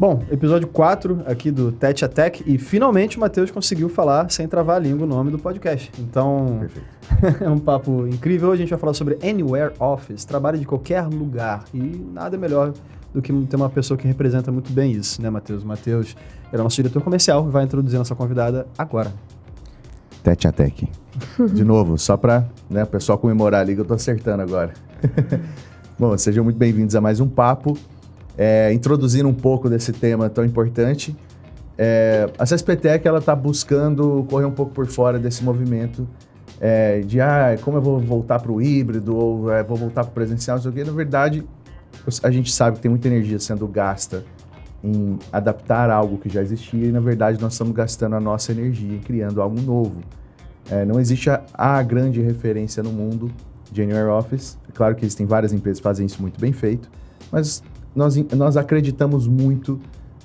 Bom, episódio 4 aqui do Tete a Tech e finalmente o Matheus conseguiu falar sem travar a língua o nome do podcast. Então, é um papo incrível. Hoje a gente vai falar sobre Anywhere Office, trabalho de qualquer lugar. E nada melhor do que ter uma pessoa que representa muito bem isso, né, Matheus? O Matheus é o nosso diretor comercial e vai introduzir a nossa convidada agora. Tete a Tech. De novo, só para o pessoal comemorar ali que eu tô acertando agora. Bom, sejam muito bem-vindos a mais um papo. Introduzindo um pouco desse tema tão importante, a CSPTech ela está buscando correr um pouco por fora desse movimento de como eu vou voltar para o híbrido ou vou voltar para o presencial, não sei o quê. Na verdade, a gente sabe que tem muita energia sendo gasta em adaptar algo que já existia e, na verdade, nós estamos gastando a nossa energia em criando algo novo. Não existe a grande referência no mundo de Anywhere Office. É claro que existem várias empresas que fazem isso muito bem feito, mas nós acreditamos muito,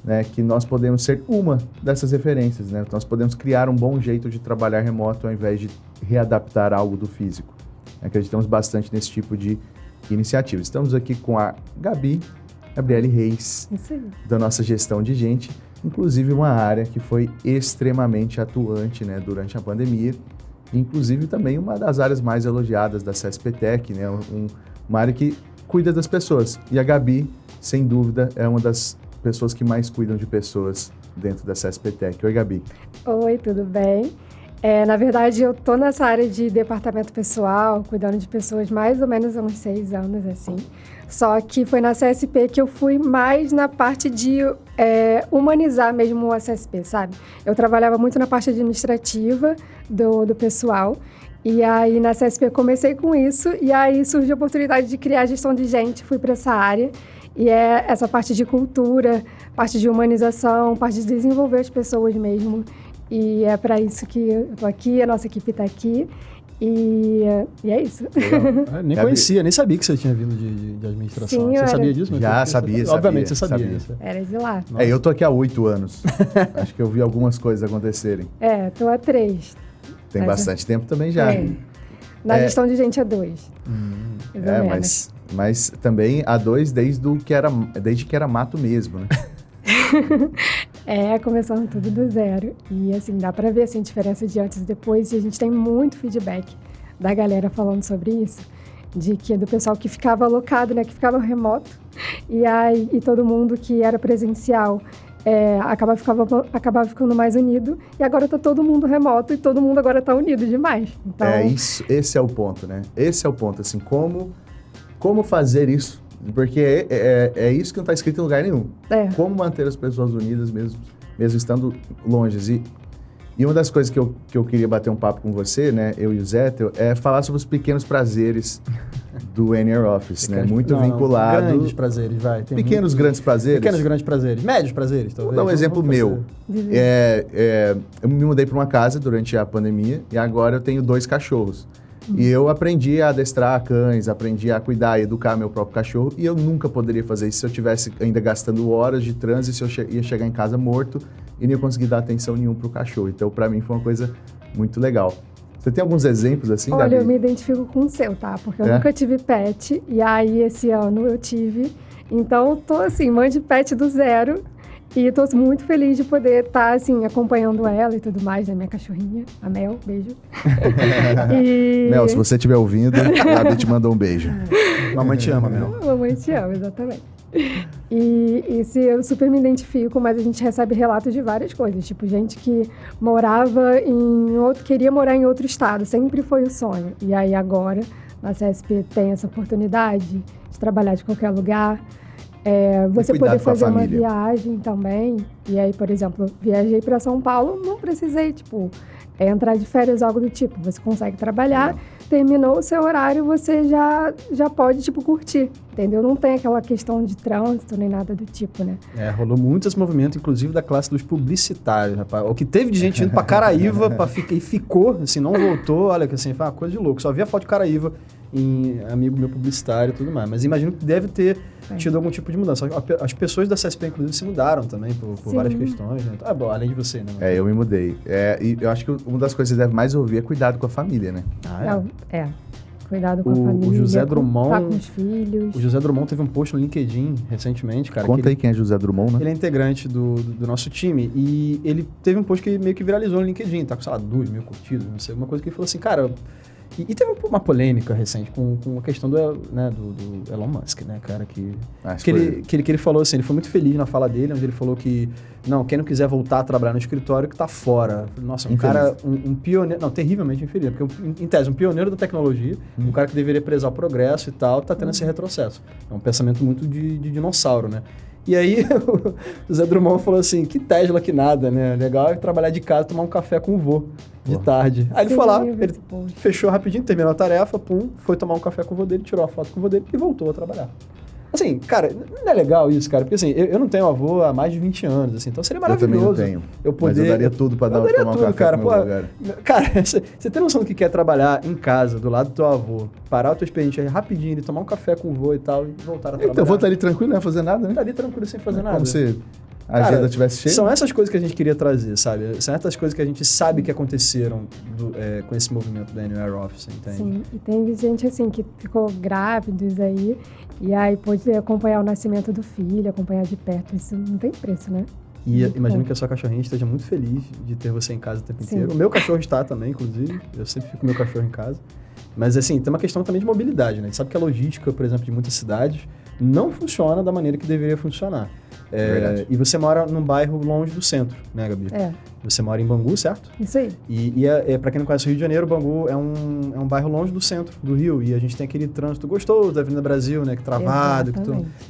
né, que nós podemos ser uma dessas referências, né? Nós podemos criar um bom jeito de trabalhar remoto ao invés de readaptar algo do físico. Acreditamos bastante nesse tipo de iniciativa. Estamos aqui com a Gabriele Reis, da nossa gestão de gente, inclusive uma área que foi extremamente atuante, né, durante a pandemia, inclusive também uma das áreas mais elogiadas da CSPTech, né, uma área que cuida das pessoas. E a Gabi, sem dúvida, é uma das pessoas que mais cuidam de pessoas dentro da CSPTech. Oi, Gabi. Oi, tudo bem? Na verdade, eu tô nessa área de departamento pessoal, cuidando de pessoas mais ou menos há uns 6 anos, assim. Só que foi na CSP que eu fui mais na parte de humanizar mesmo a CSP, sabe? Eu trabalhava muito na parte administrativa do pessoal. E aí, na CSP, eu comecei com isso, e aí surgiu a oportunidade de criar gestão de gente, fui para essa área. E é essa parte de cultura, parte de humanização, parte de desenvolver as pessoas mesmo. E é para isso que eu tô aqui, a nossa equipe está aqui. E é isso. Nem conhecia, nem sabia que você tinha vindo de administração. Sim, você sabia disso? Já sabia. Obviamente, você sabia. Era de lá. Eu tô aqui há 8 anos. Acho que eu vi algumas coisas acontecerem. Tô há 3. Tem bastante tempo também já. Na gestão de gente há 2. Mas também há 2 desde que era mato mesmo, né? Começando tudo do zero. E assim, dá pra ver assim, a diferença de antes e depois. E a gente tem muito feedback da galera falando sobre isso. Do pessoal que ficava alocado, né? Que ficava remoto. E todo mundo que era presencial acabava ficando mais unido. E agora tá todo mundo remoto e todo mundo agora tá unido demais. Então... esse é o ponto, né? Esse é o ponto, assim, como fazer isso? Porque é isso que não está escrito em lugar nenhum. Como manter as pessoas unidas mesmo estando longe. E uma das coisas que eu queria bater um papo com você, né, eu e o Zé, é falar sobre os pequenos prazeres do Anywhere Office, né? Muito vinculado... Grandes prazeres, vai. Grandes prazeres? Pequenos grandes prazeres. Médios prazeres, talvez. Vou dar um exemplo meu. Eu me mudei para uma casa durante a pandemia e agora eu tenho 2 cachorros. E eu aprendi a adestrar cães, aprendi a cuidar e educar meu próprio cachorro. E eu nunca poderia fazer isso se eu estivesse ainda gastando horas de trânsito, se eu ia chegar em casa morto e não ia conseguir dar atenção nenhuma pro cachorro. Então, para mim, foi uma coisa muito legal. Você tem alguns exemplos assim, Olha, Gabi? eu me identifico com o seu, tá? Porque eu nunca tive pet. E aí, esse ano eu tive. Então, eu tô assim, mãe de pet do zero. E tô muito feliz de poder estar, assim, acompanhando ela e tudo mais, né? Minha cachorrinha, a Mel, beijo. Mel, se você estiver ouvindo, a Gabi te mandou um beijo. Mamãe te ama, Mel. Mamãe te ama, exatamente. E eu super me identifico, mas a gente recebe relatos de várias coisas. Tipo, gente que queria morar em outro estado, sempre foi o sonho. E aí agora, na CSP, tem essa oportunidade de trabalhar de qualquer lugar. Você poder fazer uma viagem também. E aí, por exemplo, viajei para São Paulo, não precisei, entrar de férias, algo do tipo. Você consegue trabalhar, terminou o seu horário, você já pode, curtir, entendeu? Não tem aquela questão de trânsito nem nada do tipo, né? Rolou muito esse movimento, inclusive, da classe dos publicitários, rapaz. O que teve de gente indo pra Caraíva e ficou, assim, não voltou, olha, que assim, foi uma coisa de louco. Só via foto de Caraíva em amigo meu publicitário e tudo mais. Mas imagino que deve ter tido algum tipo de mudança. As pessoas da CSP, inclusive, se mudaram também por várias questões, né? Bom, além de você, né? Eu me mudei. E eu acho que uma das coisas que você deve mais ouvir é cuidado com a família, né? Cuidado com a família. O José Drummond... Tá com os filhos. O José Drummond teve um post no LinkedIn recentemente, cara. Conta aí quem é José Drummond, né? Ele é integrante do nosso time e ele teve um post que meio que viralizou no LinkedIn, tá com, sei lá, 2.000 curtidas, não sei, alguma coisa que ele falou assim, cara... E teve uma polêmica recente com a questão do Elon Musk, né, cara? Que ele falou assim, ele foi muito feliz na fala dele, onde ele falou que, não, quem não quiser voltar a trabalhar no escritório, que tá fora. Nossa, um cara, um pioneiro, não, terrivelmente infeliz, porque, em tese, um pioneiro da tecnologia, um cara que deveria prezar o progresso e tal, tá tendo esse retrocesso. É um pensamento muito de dinossauro, né? E aí, o Zé Drummond falou assim, que Tesla que nada, né? Legal é trabalhar de casa, tomar um café com o vô de tarde. Aí ele foi lá, ele fechou rapidinho, terminou a tarefa, foi tomar um café com o vô dele, tirou a foto com o vô dele e voltou a trabalhar. Assim, cara, não é legal isso, cara? Porque assim, eu não tenho avô há mais de 20 anos, assim, então seria maravilhoso. Eu também não tenho. Mas eu daria tudo pra tomar um café cara, com o meu lugar. Cara, você tem noção do que é trabalhar em casa, do lado do teu avô, parar o teu expediente aí rapidinho, tomar um café com o vô e tal, e voltar a trabalhar. Então, o vô tá ali tranquilo, não ia fazer nada, né? Tá ali tranquilo sem fazer nada. Como se a agenda tivesse cheia. São essas coisas que a gente queria trazer, sabe? São essas coisas que a gente sabe que aconteceram com esse movimento da Anywhere Office, entende? Sim, e tem gente assim que ficou grávidos aí, e aí pôde acompanhar o nascimento do filho, acompanhar de perto. Isso não tem preço, né? E imagino que a sua cachorrinha esteja muito feliz de ter você em casa o tempo inteiro. O meu cachorro está também, inclusive. Eu sempre fico com o meu cachorro em casa. Mas, assim, tem uma questão também de mobilidade, né? A gente sabe que a logística, por exemplo, de muitas cidades não funciona da maneira que deveria funcionar. E você mora num bairro longe do centro, né, Gabi? Você mora em Bangu, certo? Isso aí. E para quem não conhece o Rio de Janeiro, Bangu é um bairro longe do centro do Rio. E a gente tem aquele trânsito gostoso da Avenida Brasil, né? Que travado,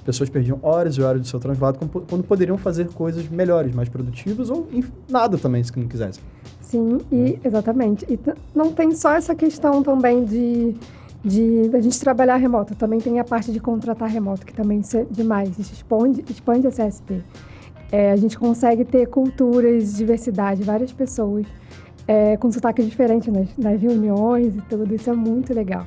pessoas perdiam horas e horas do seu translado quando poderiam fazer coisas melhores, mais produtivas ou nada também, se não quisessem. Sim, exatamente. E não tem só essa questão também de a gente trabalhar remoto, também tem a parte de contratar remoto, que também é demais, expande a CSP. A gente consegue ter culturas, diversidade, várias pessoas com sotaque diferente nas reuniões e tudo, isso é muito legal.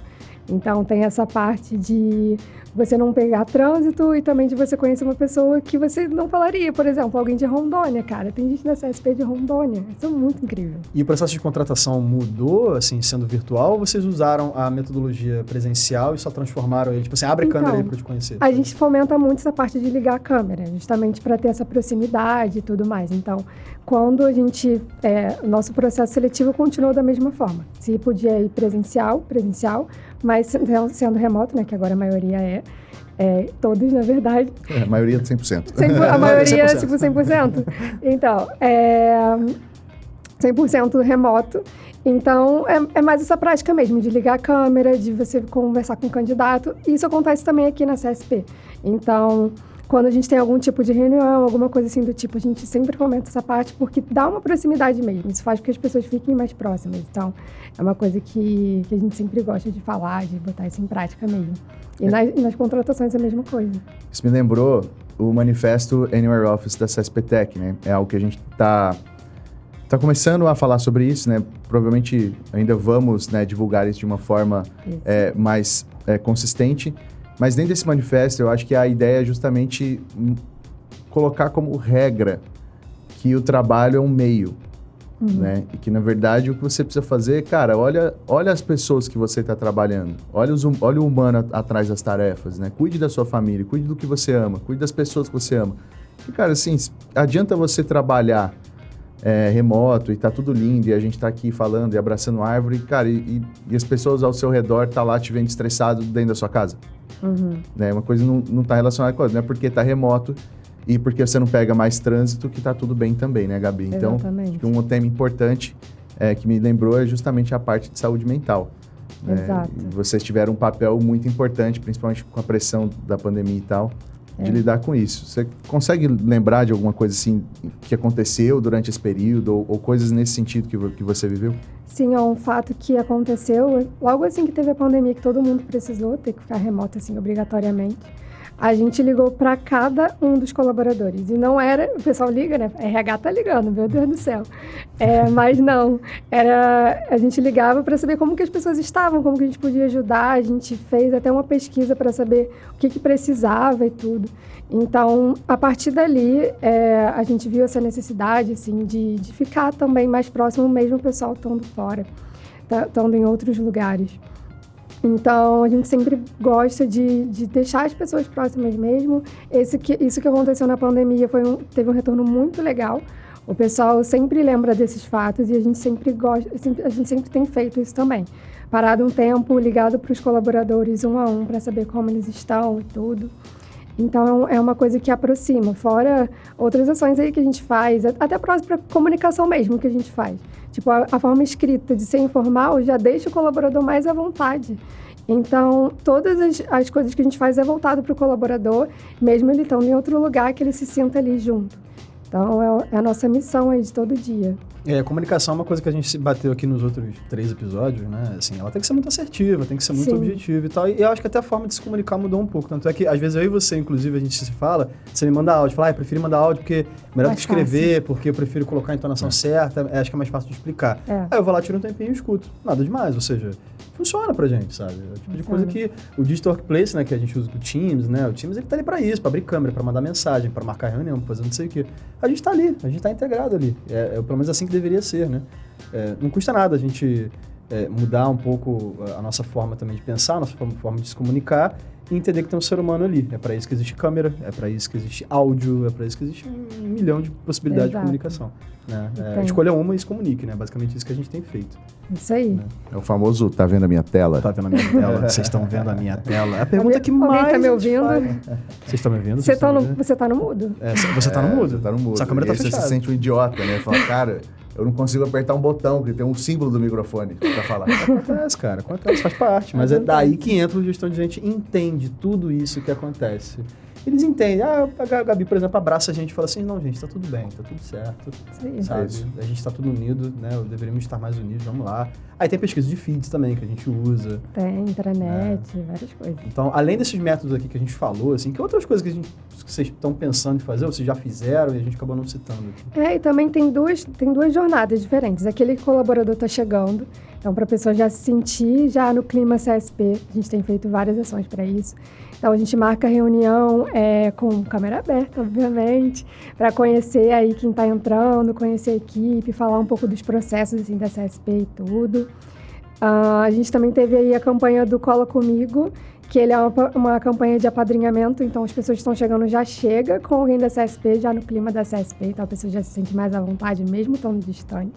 Então tem essa parte de você não pegar trânsito e também de você conhecer uma pessoa que você não falaria, por exemplo, alguém de Rondônia, cara. Tem gente da CSP de Rondônia, isso é muito incrível. E o processo de contratação mudou, assim, sendo virtual, ou vocês usaram a metodologia presencial e só transformaram ele? Tipo assim, abre a câmera aí pra eu te conhecer. A gente fomenta muito essa parte de ligar a câmera, justamente para ter essa proximidade e tudo mais. Então, quando a gente... o nosso processo seletivo continuou da mesma forma. Se podia ir presencial, mas sendo remoto, né, que agora a maioria todos, na verdade. A maioria de 100%. A maioria é tipo 100%. Então, 100% remoto. Então, é mais essa prática mesmo, de ligar a câmera, de você conversar com o candidato. E isso acontece também aqui na CSP. Então, quando a gente tem algum tipo de reunião, alguma coisa assim do tipo, a gente sempre comenta essa parte porque dá uma proximidade mesmo. Isso faz com que as pessoas fiquem mais próximas. Então, é uma coisa que a gente sempre gosta de falar, de botar isso em prática mesmo. E nas contratações é a mesma coisa. Isso me lembrou o manifesto Anywhere Office da CSP Tech, né? É algo que a gente tá começando a falar sobre isso, né? Provavelmente ainda vamos, né, divulgar isso de uma forma mais consistente. Mas dentro desse manifesto, eu acho que a ideia é justamente colocar como regra que o trabalho é um meio, né? E que, na verdade, o que você precisa fazer, cara, olha as pessoas que você está trabalhando. Olha o humano atrás das tarefas, né? Cuide da sua família, cuide do que você ama, cuide das pessoas que você ama. E, cara, assim, adianta você trabalhar remoto e tá tudo lindo e a gente tá aqui falando e abraçando árvore, cara, e as pessoas ao seu redor tá lá te vendo estressado dentro da sua casa. Né? Uma coisa não tá relacionada com a outra, não é porque tá remoto e porque você não pega mais trânsito que tá tudo bem também, né, Gabi? Então, acho que um tema importante que me lembrou é justamente a parte de saúde mental. Exato. Vocês tiveram um papel muito importante, principalmente com a pressão da pandemia e tal, de lidar com isso. Você consegue lembrar de alguma coisa assim que aconteceu durante esse período ou coisas nesse sentido que você viveu? Sim, é um fato que aconteceu logo assim que teve a pandemia, que todo mundo precisou ter que ficar remoto assim obrigatoriamente. A gente ligou para cada um dos colaboradores. E não era... O pessoal liga, né? RH tá ligando, meu Deus do céu. Mas não. A gente ligava para saber como que as pessoas estavam, como que a gente podia ajudar. A gente fez até uma pesquisa para saber o que precisava e tudo. Então, a partir dali, a gente viu essa necessidade, assim, de ficar também mais próximo, mesmo o pessoal estando fora, estando em outros lugares. Então, a gente sempre gosta de deixar as pessoas próximas mesmo. Isso que aconteceu na pandemia teve um retorno muito legal. O pessoal sempre lembra desses fatos e a gente sempre tem feito isso também. Parado um tempo, ligado para os colaboradores um a um para saber como eles estão e tudo. Então, é uma coisa que aproxima. Fora outras ações aí que a gente faz, até para comunicação mesmo que a gente faz. Tipo, a forma escrita de ser informal já deixa o colaborador mais à vontade. Então, todas as coisas que a gente faz é voltado para o colaborador, mesmo ele estando em outro lugar, que ele se sinta ali junto. Então, é a nossa missão aí de todo dia. A comunicação é uma coisa que a gente bateu aqui nos outros 3 episódios, né? Assim, ela tem que ser muito assertiva, tem que ser muito objetiva e tal. E eu acho que até a forma de se comunicar mudou um pouco. Tanto é que, às vezes, eu e você, inclusive, a gente se fala, você me manda áudio, fala, eu prefiro mandar áudio porque é melhor do que escrever, porque eu prefiro colocar a entonação certa, acho que é mais fácil de explicar. Aí eu vou lá, tiro um tempinho e escuto. Nada demais, ou seja, funciona pra gente, sabe? É o tipo de coisa que o Digital Workplace, né, que a gente usa o Teams, né? O Teams, ele tá ali pra isso, pra abrir câmera, pra mandar mensagem, pra marcar reunião, pra fazer não sei o quê. A gente tá ali, a gente tá integrado ali. É pelo menos assim que deveria ser, né? Não custa nada a gente mudar um pouco a nossa forma também de pensar, a nossa forma de se comunicar e entender que tem um ser humano ali. É para isso que existe câmera, é para isso que existe áudio, é para isso que existe 1 milhão de possibilidades de comunicação. Né? Escolha uma e se comunique, né? Basicamente isso que a gente tem feito. Isso aí. Né? É o famoso, tá vendo a minha tela? Tá vendo a minha tela? Vocês estão vendo a minha tela? É a pergunta que mais... Alguém tá me ouvindo? Vocês estão me ouvindo? Você tá no mudo. Você tá no mudo. Você tá no mudo. Sua câmera tá fechada. Você se sente um idiota, né? Fala, cara... Eu não consigo apertar um botão, que tem um símbolo do microfone pra falar. Acontece, cara. Acontece, faz parte. Mas é daí que entra o gestão de gente, entende tudo isso que acontece. Eles entendem. A Gabi, por exemplo, abraça a gente e fala assim, não, gente, tá tudo bem, tá tudo certo. Sim. Sabe? A gente tá tudo unido, né? Deveríamos estar mais unidos, vamos lá. Aí tem pesquisa de feeds também, que a gente usa. Tem, intranet, várias coisas. Então, além desses métodos aqui que a gente falou, assim, que outras coisas que vocês estão pensando em fazer, ou vocês já fizeram e a gente acabou não citando aqui? E também tem duas jornadas diferentes. Aquele colaborador tá chegando, então para a pessoa já se sentir já no clima CSP, a gente tem feito várias ações para isso. Então, a gente marca reunião com câmera aberta, obviamente, para conhecer aí quem está entrando, conhecer a equipe, falar um pouco dos processos assim, da CSP e tudo. A gente também teve aí a campanha do Cola Comigo, que ele é uma campanha de apadrinhamento, então as pessoas que estão chegando já chega com alguém da CSP, já no clima da CSP, então a pessoa já se sente mais à vontade, mesmo estando distante.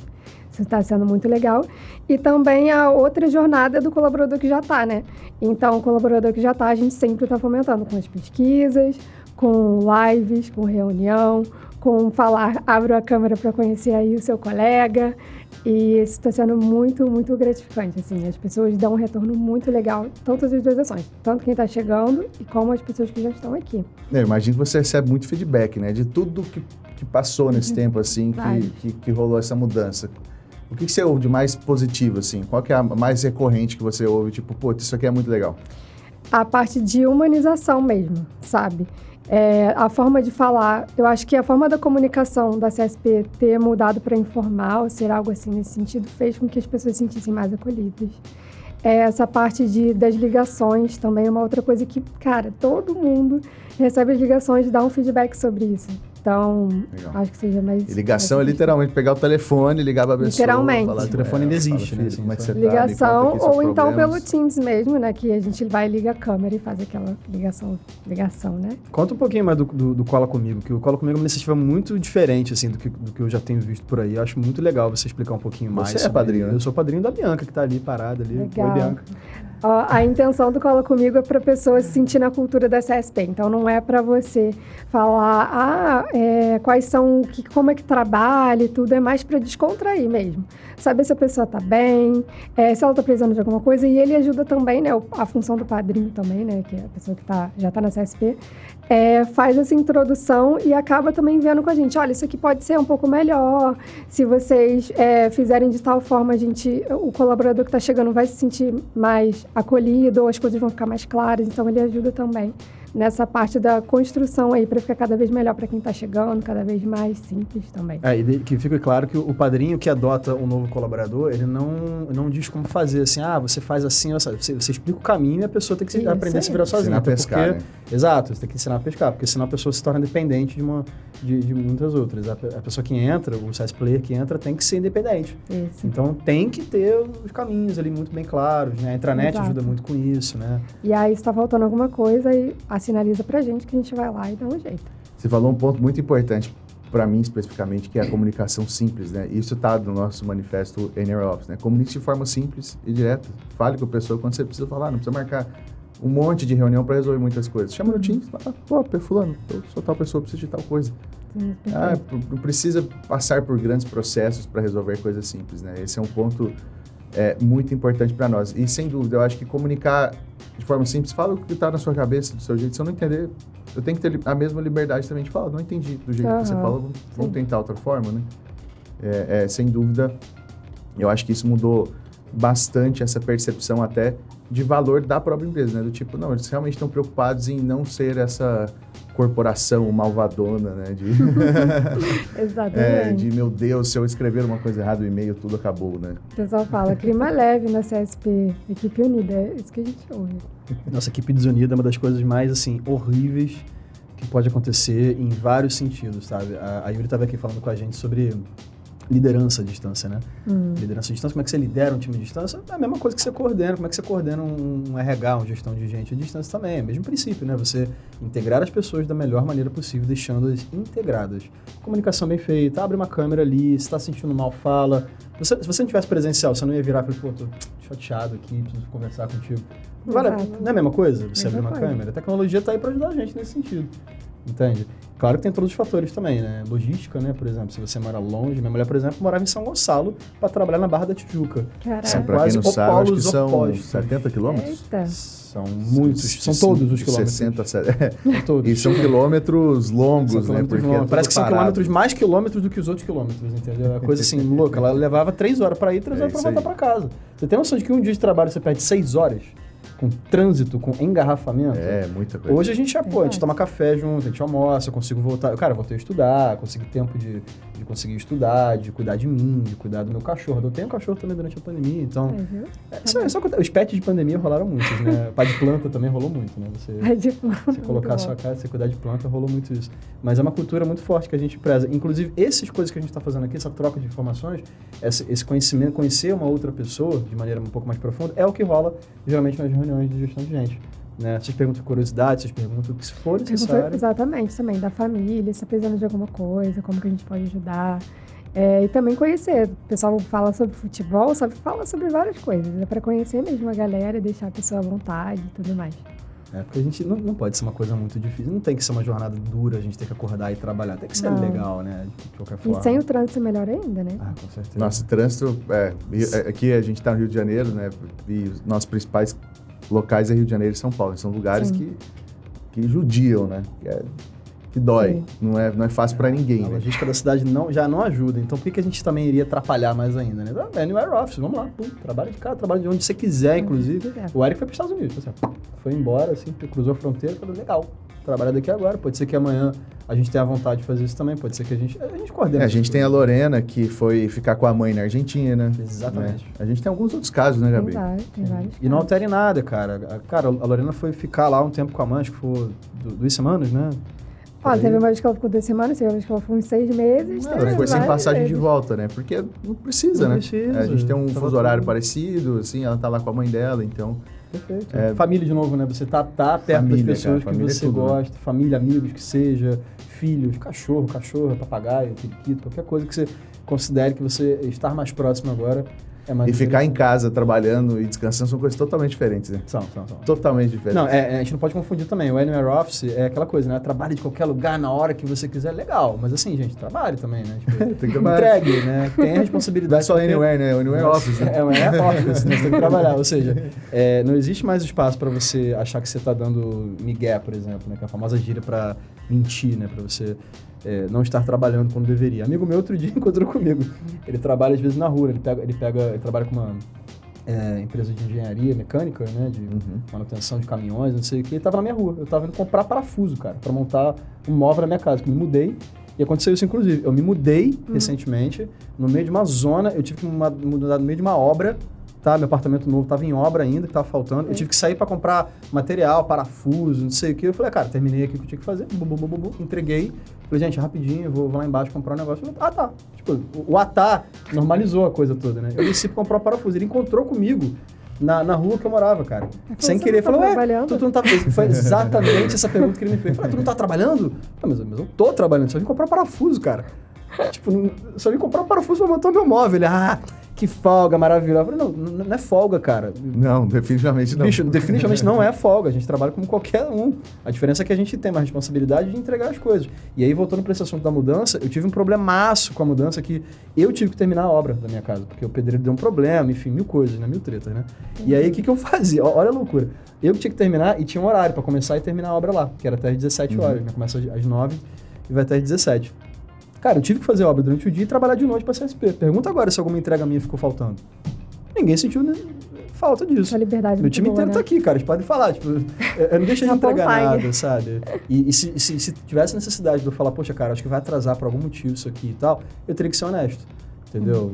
Isso está sendo muito legal. E também a outra jornada do colaborador que já está, né? Então, o colaborador que já está, a gente sempre está fomentando com as pesquisas, com lives, com reunião, com falar, abra a câmera para conhecer aí o seu colega. E isso está sendo muito, muito gratificante, assim. As pessoas dão um retorno muito legal, tanto as duas ações. Tanto quem está chegando e como as pessoas que já estão aqui. Eu imagino que você recebe muito feedback, né? De tudo que passou nesse tempo, assim, que rolou essa mudança. O que você ouve de mais positivo, assim? Qual que é a mais recorrente que você ouve? Tipo, pô, isso aqui é muito legal. A parte de humanização mesmo, sabe? A forma de falar, eu acho que a forma da comunicação da CSP ter mudado para informal, ser algo assim nesse sentido, fez com que as pessoas se sentissem mais acolhidas. Essa parte das ligações também é uma outra coisa que, cara, todo mundo recebe as ligações e dá um feedback sobre isso. Então, legal. Acho que seja mais... E ligação é literalmente pegar o telefone, ligar pra pessoa. Literalmente. Falar, o telefone ainda existe, né? Como é que você ligação, tá, ou então pelo Teams mesmo, né? Que a gente vai, liga a câmera e faz aquela ligação, né? Conta um pouquinho mais do Cola Comigo, que o Cola Comigo é uma iniciativa muito diferente, assim, do que eu já tenho visto por aí. Eu acho muito legal você explicar um pouquinho mais. Você é padrinho, né? Eu sou padrinho da Bianca, que tá ali parada ali. Legal. Oi, Bianca. A intenção do Cola Comigo é para a pessoa se sentir na cultura da CSP. Então, não é para você falar, quais são, como é que trabalha e tudo. É mais para descontrair mesmo. Saber se a pessoa está bem, se ela está precisando de alguma coisa. E ele ajuda também, né? A função do padrinho também, né? Que é a pessoa que já está na CSP. Faz essa introdução e acaba também vendo com a gente. Olha, isso aqui pode ser um pouco melhor. Se vocês fizerem de tal forma, o colaborador que está chegando vai se sentir mais acolhido, ou as coisas vão ficar mais claras. Então, ele ajuda também nessa parte da construção aí, para ficar cada vez melhor para quem está chegando, cada vez mais simples também. E que fique claro que o padrinho que adota um novo colaborador, ele não diz como fazer, assim, você faz assim, você explica o caminho e a pessoa tem que aprender a se virar sozinha. Ensinar a pescar, né? Exato, você tem que ensinar a pescar, porque senão a pessoa se torna dependente de muitas outras. A pessoa que entra, o CS Player que entra, tem que ser independente. Isso. Então tem que ter os caminhos ali muito bem claros, né? A intranet ajuda muito com isso, né? E aí, se tá faltando alguma coisa, aí sinaliza pra gente que a gente vai lá e dá um jeito. Você falou um ponto muito importante para mim especificamente, que é a comunicação simples, né? Isso está no nosso manifesto Anywhere Office, né? Comunique de forma simples e direta. Fale com a pessoa quando você precisa falar, não precisa marcar um monte de reunião para resolver muitas coisas. Chama no Teams, fala, fulano, eu sou tal pessoa, preciso de tal coisa. Sim, não precisa passar por grandes processos para resolver coisas simples, né? Esse é um ponto muito importante para nós. E sem dúvida, eu acho que comunicar de forma simples, fala o que está na sua cabeça, do seu jeito. Se eu não entender, eu tenho que ter a mesma liberdade também de falar, não entendi do jeito que você fala, vamos tentar outra forma, né? Sem dúvida, eu acho que isso mudou bastante essa percepção até de valor da própria empresa, né? Do tipo, não, eles realmente estão preocupados em não ser essa corporação malvadona, né? Exatamente. Meu Deus, se eu escrever uma coisa errada no e-mail, tudo acabou, né? O pessoal fala, clima leve na CSP, equipe unida, é isso que a gente ouve. Nossa equipe desunida é uma das coisas mais, assim, horríveis que pode acontecer em vários sentidos, sabe? A Yuri estava aqui falando com a gente sobre liderança à distância, né? Liderança à distância, como é que você lidera um time de distância? É a mesma coisa que você coordena, como é que você coordena um RH, uma gestão de gente à distância também, é o mesmo princípio, né? Você integrar as pessoas da melhor maneira possível, deixando-as integradas. Comunicação bem feita, abre uma câmera ali, se está sentindo mal, fala. Se você não tivesse presencial, você não ia virar e falar, tô chateado aqui, preciso conversar contigo. Não é a mesma coisa você abrir uma câmera? A tecnologia está aí para ajudar a gente nesse sentido. Entende? Claro que tem todos os fatores também, né? Logística, né? Por exemplo, se você mora longe, minha mulher, por exemplo, morava em São Gonçalo para trabalhar na Barra da Tijuca. Caraca. São pra quase quem não sabe, acho que são opostos. 70 quilômetros? Eita. São muitos, são todos os quilômetros. 60, São todos. E são quilômetros longos, São quilômetros longos. Parece que são quilômetros, mais quilômetros do que os outros quilômetros, entendeu? É coisa assim, louca. Ela levava 3 horas para ir, 3 horas para voltar para casa. Você tem noção de que um dia de trabalho você perde 6 horas? Com trânsito, com engarrafamento. Muita coisa. Hoje a gente a gente toma café junto, a gente almoça, eu consigo voltar. Cara, eu voltei a estudar, consegui tempo de conseguir estudar, de cuidar de mim, de cuidar do meu cachorro. Eu tenho um cachorro também durante a pandemia, então... os pets de pandemia rolaram muitos, né? Pai de planta também rolou muito, né? Você colocar a sua casa, você cuidar de planta, rolou muito isso. Mas é uma cultura muito forte que a gente preza. Inclusive, essas coisas que a gente está fazendo aqui, essa troca de informações, esse conhecimento, conhecer uma outra pessoa de maneira um pouco mais profunda, é o que rola geralmente nas reuniões de gestão de gente. Né? Vocês perguntam curiosidade, vocês perguntam o que for necessário. Exatamente, também, da família, se está precisando de alguma coisa, como que a gente pode ajudar. E também conhecer. O pessoal fala sobre futebol, fala sobre várias coisas. É para conhecer mesmo a galera, deixar a pessoa à vontade e tudo mais. Porque a gente não pode ser uma coisa muito difícil. Não tem que ser uma jornada dura, a gente tem que acordar e trabalhar. Tem que ser legal, né? De qualquer forma. E sem o trânsito é melhor ainda, né? Com certeza. Nossa, trânsito... aqui a gente está no Rio de Janeiro, né? E os nossos principais locais é Rio de Janeiro e São Paulo. São lugares que judiam, né? Que dói. Não é fácil para ninguém. A né? logística da cidade já não ajuda. Então, por que a gente também iria atrapalhar mais ainda, né? Anywhere Office, vamos lá. Trabalha de casa, trabalha de onde você quiser, inclusive. O Eric foi para os Estados Unidos. Foi embora, assim, cruzou a fronteira e falou, legal, trabalha daqui agora. Pode ser que amanhã a gente tenha vontade de fazer isso também. Pode ser que a gente coordene. A gente tem a Lorena, que foi ficar com a mãe na Argentina. Exatamente. Né? A gente tem alguns outros casos, né, Gabi? Tem vários. E não altere nada, cara. Cara, a Lorena foi ficar lá um tempo com a mãe, acho que foi 2 semanas, né? Teve uma vez que ela ficou 2 semanas, teve uma vez que ela ficou uns 6 meses. Ela foi sem passagem de volta, né? Porque não precisa, né? Precisa. A gente tem um fuso horário parecido, assim, ela tá lá com a mãe dela, então... Perfeito. Família, de novo, né? Você tá perto das pessoas que você gosta, família, amigos, que seja, filhos, cachorro, papagaio, periquito, qualquer coisa que você considere que você estar mais próximo agora é mais E ficar em casa, trabalhando e descansando são coisas totalmente diferentes, né? São. Totalmente diferentes. Não, a gente não pode confundir também. O Anywhere Office é aquela coisa, né? Trabalhe de qualquer lugar, na hora que você quiser, legal. Mas assim, gente, trabalhe também, né? Tipo, tem que entregue, né? Tem a responsabilidade. Não é só Anywhere, né? Anywhere Office, né? É o Anywhere Office, né? Você tem que trabalhar. Ou seja, não existe mais espaço para você achar que você está dando migué, por exemplo, né? Que é a famosa gíria para mentir, né? Para você... não estar trabalhando quando deveria. Amigo meu outro dia encontrou comigo. Ele trabalha às vezes na rua, ele trabalha com empresa de engenharia mecânica, né? De manutenção de caminhões, não sei o que. Ele tava na minha rua. Eu tava indo comprar parafuso, cara, pra montar um móvel na minha casa, que eu me mudei. E aconteceu isso, inclusive. Eu me mudei recentemente, no meio de uma zona, eu tive que mudar no meio de uma obra, tá? Meu apartamento novo tava em obra ainda, que tava faltando. Eu tive que sair pra comprar material, parafuso, não sei o que. Eu falei, cara, terminei aqui o que eu tinha que fazer, entreguei. Falei, gente, rapidinho, vou lá embaixo comprar um negócio. Eu falei, tá. Tipo, o Atá normalizou a coisa toda, né? Eu desci pra comprar o parafuso. Ele encontrou comigo na rua que eu morava, cara. Sem querer. Falou, tu não tá... Foi exatamente essa pergunta que ele me fez. Falei, tu não tá trabalhando? Mas eu tô trabalhando, só vim comprar parafuso, cara. Tipo, só vim comprar parafuso pra montar meu móvel. Ele, que folga maravilhosa. Eu falei, não é folga, cara. Não, definitivamente não. Bicho, definitivamente não é folga. A gente trabalha como qualquer um. A diferença é que a gente tem uma responsabilidade de entregar as coisas. E aí, voltando para esse assunto da mudança, eu tive um problemaço com a mudança que eu tive que terminar a obra da minha casa, porque o pedreiro deu um problema, enfim, mil coisas, né? Mil tretas, né? E aí, o que eu fazia? Olha a loucura. Eu tinha que terminar e tinha um horário para começar e terminar a obra lá, que era até às 17 horas, né? Começa às 9 e vai até às 17. Cara, eu tive que fazer obra durante o dia e trabalhar de noite para CSP. Pergunta agora se alguma entrega minha ficou faltando. Ninguém sentiu falta disso. A liberdade meu time inteiro tá aqui, cara. Eles podem falar. Tipo, eu não deixo de entregar nada, sabe? E se tivesse necessidade de eu falar, poxa, cara, acho que vai atrasar por algum motivo isso aqui e tal, eu teria que ser honesto. Entendeu?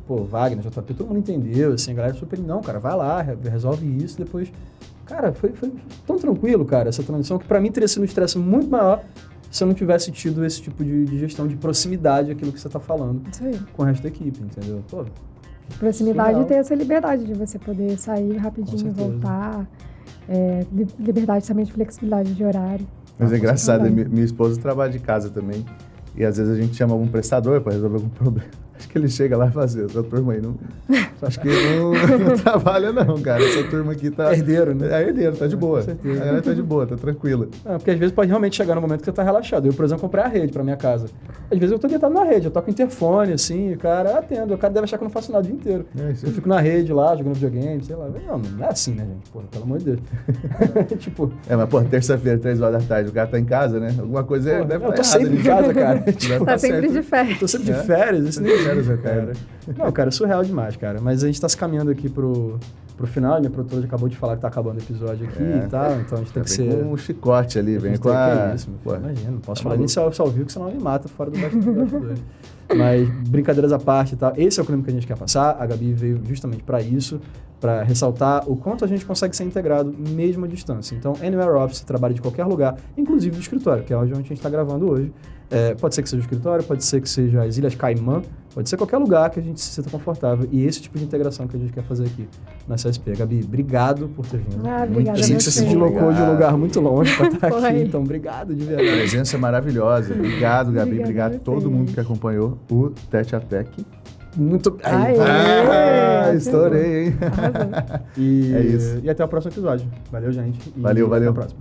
O Wagner, JP, todo mundo entendeu, assim, a galera super... Não, cara, vai lá, resolve isso, depois... Cara, foi tão tranquilo, cara, essa transição, que pra mim teria sido um estresse muito maior se eu não tivesse tido esse tipo de gestão de proximidade, aquilo que você tá falando, com o resto da equipe, entendeu? Pô, proximidade e ter essa liberdade de você poder sair rapidinho, voltar, liberdade também de flexibilidade de horário. Mas é engraçado, minha esposa trabalha de casa também, e às vezes a gente chama algum prestador para resolver algum problema. Acho que ele chega lá e faz essa turma aí não... Acho que não trabalha não, cara. Essa turma aqui tá... Herdeiro, né? É herdeiro, tá de boa. Com certeza. A galera tá de boa, tá tranquila. Porque às vezes pode realmente chegar no momento que você tá relaxado. Eu, por exemplo, comprei a rede pra minha casa. Às vezes eu tô deitado na rede, eu toco interfone, assim, o cara atendo. O cara deve achar que eu não faço nada o dia inteiro. Eu fico na rede lá, jogando videogame, sei lá. Não é assim, né, gente? Porra, pelo amor de Deus. Tipo... mas, pô, terça-feira, 3 horas da tarde, o cara tá em casa, né? Alguma coisa deve estar errada. Eu tô sempre em casa, cara. Tipo, tá sempre de férias. Tô sempre de férias, isso nem existe, cara. Não, cara, é surreal demais, cara. Mas a gente tá se caminhando aqui pro final. Minha produtora acabou de falar que tá acabando o episódio aqui e tal. Então a gente tem que ser... com um chicote ali, vem com a... Isso, imagina, não posso falar nem se ao vivo, que senão me mata fora do bastidor. Mas brincadeiras à parte e tal. Esse é o clima que a gente quer passar. A Gabi veio justamente para isso, para ressaltar o quanto a gente consegue ser integrado mesmo à distância. Então, Anywhere Office trabalha de qualquer lugar, inclusive do escritório, que é onde a gente está gravando hoje. Pode ser que seja o escritório, pode ser que seja as Ilhas Caimã, pode ser qualquer lugar que a gente se sinta confortável. E esse tipo de integração que a gente quer fazer aqui na CSP. Gabi, obrigado por ter vindo. Obrigada. Eu sei que você se deslocou de um lugar muito longe para estar aqui, então obrade de verdade. A presença é maravilhosa. Obrigado, Gabi. Obrigado a todo mundo que acompanhou o Tete a Tech. Muito... Estourei, hein? E é isso. E até o próximo episódio. Valeu, gente. Valeu. Até a próxima.